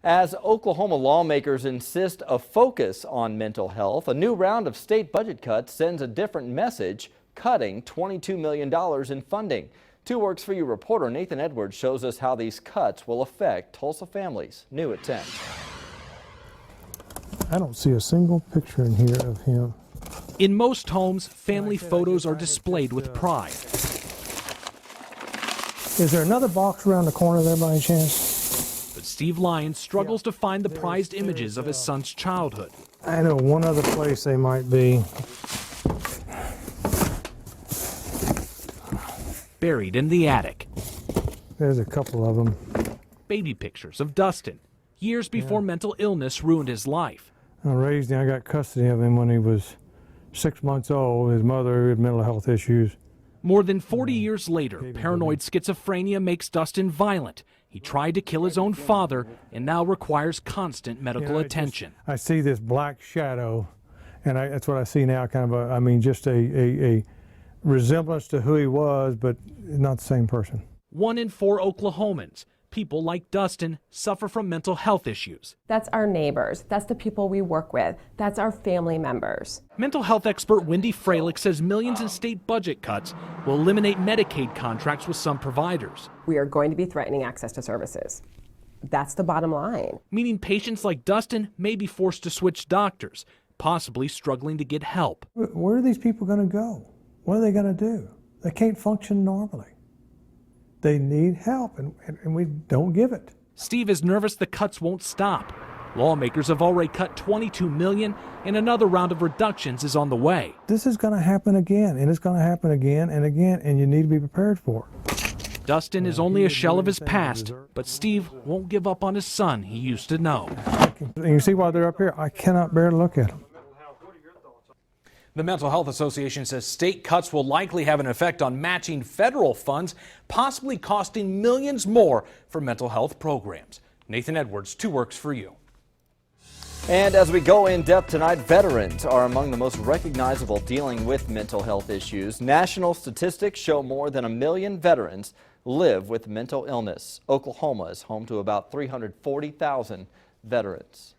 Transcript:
As Oklahoma lawmakers insist a focus on mental health, a new round of state budget cuts sends a different message, cutting $22 million in funding. 2 Works For You reporter Nathan Edwards shows us how these cuts will affect Tulsa families. New at 10. I don't see a single picture in here of him. In most homes, family photos are displayed with pride. Is there another box around the corner there by any chance? But Steve Lyons struggles to find the prized images of his son's childhood. I know one other place they might be. Buried in the attic. There's a couple of them. Baby pictures of Dustin, years before mental illness ruined his life. I raised him. I got custody of him when he was 6 months old. His mother had mental health issues. More than 40 years later, paranoid schizophrenia makes Dustin violent. He tried to kill his own father and now requires constant medical attention. I see this black shadow, and that's what I see now, kind of just a resemblance to who he was, but not the same person. 1 in 4 Oklahomans, people like Dustin, suffer from mental health issues. That's our neighbors. That's the people we work with. That's our family members. Mental health expert Wendy Freilich says millions in state budget cuts will eliminate Medicaid contracts with some providers. We are going to be threatening access to services. That's the bottom line. Meaning patients like Dustin may be forced to switch doctors, possibly struggling to get help. Where are these people going to go? What are they going to do? They can't function normally. They need help, and we don't give it. Steve is nervous the cuts won't stop. Lawmakers have already cut $22 million, and another round of reductions is on the way. This is going to happen again, and it's going to happen again and again, and you need to be prepared for it. Dustin is only a shell of his past, but Steve won't give up on his son he used to know. And you see why they're up here? I cannot bear to look at them. The Mental Health Association says state cuts will likely have an effect on matching federal funds, possibly costing millions more for mental health programs. Nathan Edwards, 2 Works For You. And as we go in depth tonight, veterans are among the most recognizable dealing with mental health issues. National statistics show more than 1 million veterans live with mental illness. Oklahoma is home to about 340,000 veterans.